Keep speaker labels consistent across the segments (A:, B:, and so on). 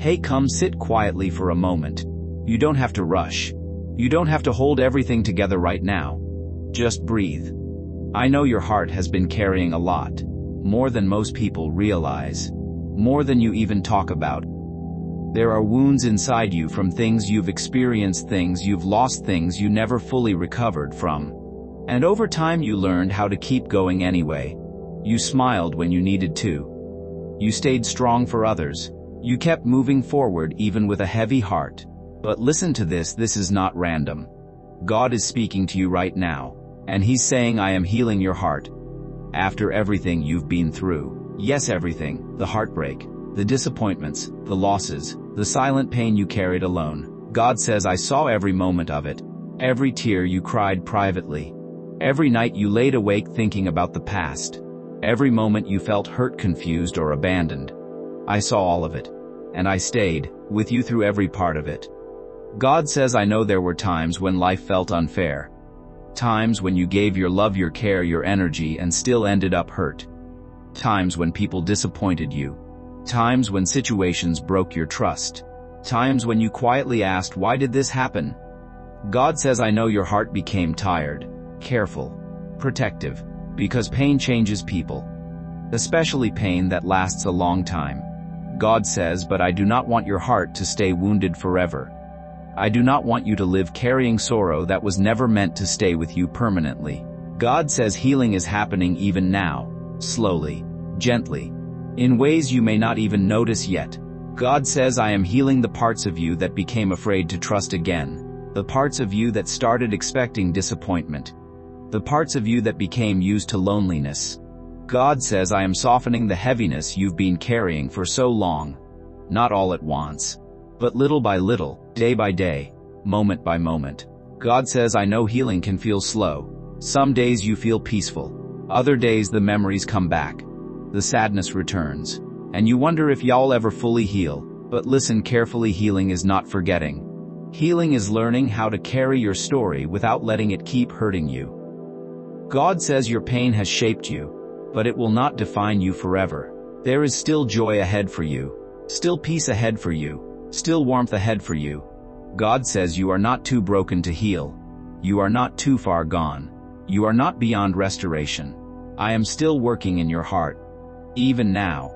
A: Hey, come sit quietly for a moment. You don't have to rush. You don't have to hold everything together right now. Just breathe. I know your heart has been carrying a lot. More than most people realize. More than you even talk about. There are wounds inside you from things you've experienced, things you've lost, things you never fully recovered from. And over time you learned how to keep going anyway. You smiled when you needed to. You stayed strong for others. You kept moving forward even with a heavy heart. But listen to this is not random. God is speaking to you right now. And He's saying, I am healing your heart. After everything you've been through. Yes, everything. The heartbreak. The disappointments. The losses. The silent pain you carried alone. God says, I saw every moment of it. Every tear you cried privately. Every night you laid awake thinking about the past. Every moment you felt hurt, confused, or abandoned. I saw all of it. And I stayed with you through every part of it. God says, I know there were times when life felt unfair. Times when you gave your love, your care, your energy, and still ended up hurt. Times when people disappointed you. Times when situations broke your trust. Times when you quietly asked, why did this happen? God says, I know your heart became tired, careful, protective, because pain changes people. Especially pain that lasts a long time. God says, but I do not want your heart to stay wounded forever. I do not want you to live carrying sorrow that was never meant to stay with you permanently. God says healing is happening even now, slowly, gently, in ways you may not even notice yet. God says, I am healing the parts of you that became afraid to trust again, the parts of you that started expecting disappointment, the parts of you that became used to loneliness. God says, I am softening the heaviness you've been carrying for so long, not all at once, but little by little, day by day, moment by moment. God says, I know healing can feel slow. Some days you feel peaceful. Other days the memories come back. The sadness returns. And you wonder if y'all ever fully heal. But listen carefully, healing is not forgetting. Healing is learning how to carry your story without letting it keep hurting you. God says your pain has shaped you, but it will not define you forever. There is still joy ahead for you. Still peace ahead for you. Still warmth ahead for you. God says you are not too broken to heal. You are not too far gone. You are not beyond restoration. I am still working in your heart. Even now.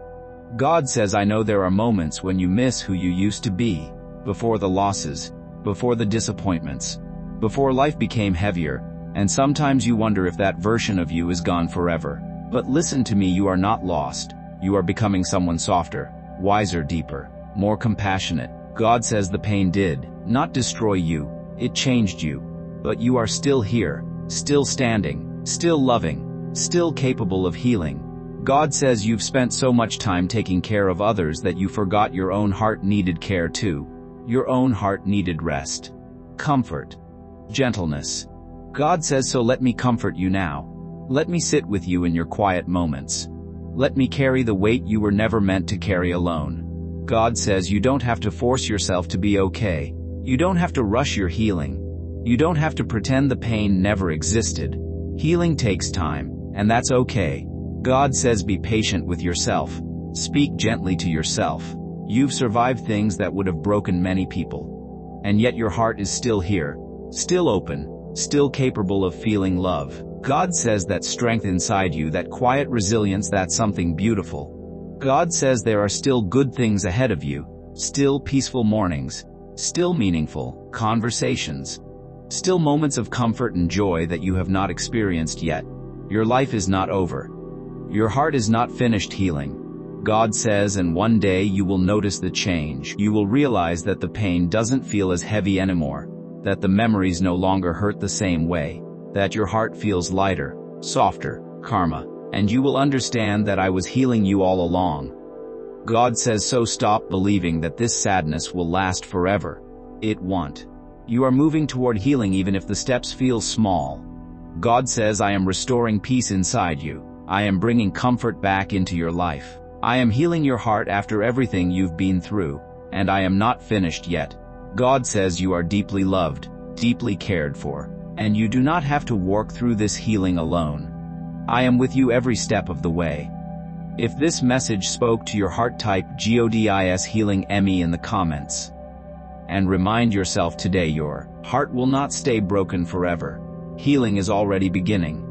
A: God says, I know there are moments when you miss who you used to be, before the losses, before the disappointments, before life became heavier, and sometimes you wonder if that version of you is gone forever. But listen to me, you are not lost. You are becoming someone softer, wiser, deeper, more compassionate. God says the pain did not destroy you, it changed you. But you are still here, still standing, still loving, still capable of healing. God says you've spent so much time taking care of others that you forgot your own heart needed care too. Your own heart needed rest, comfort, gentleness. God says, so let me comfort you now. Let me sit with you in your quiet moments. Let me carry the weight you were never meant to carry alone. God says you don't have to force yourself to be okay. You don't have to rush your healing. You don't have to pretend the pain never existed. Healing takes time, and that's okay. God says be patient with yourself. Speak gently to yourself. You've survived things that would have broken many people. And yet your heart is still here, still open, still capable of feeling love. God says that strength inside you, that quiet resilience, that's something beautiful. God says there are still good things ahead of you, still peaceful mornings, still meaningful conversations, still moments of comfort and joy that you have not experienced yet. Your life is not over. Your heart is not finished healing. God says, and one day you will notice the change. You will realize that the pain doesn't feel as heavy anymore, that the memories no longer hurt the same way, that your heart feels lighter, softer, calmer, and you will understand that I was healing you all along. God says, so stop believing that this sadness will last forever. It won't. You are moving toward healing even if the steps feel small. God says, I am restoring peace inside you. I am bringing comfort back into your life. I am healing your heart after everything you've been through, and I am not finished yet. God says you are deeply loved, deeply cared for, and you do not have to work through this healing alone. I am with you every step of the way. If this message spoke to your heart, type GODIS Healing Emmy in the comments. And remind yourself today, your heart will not stay broken forever. Healing is already beginning.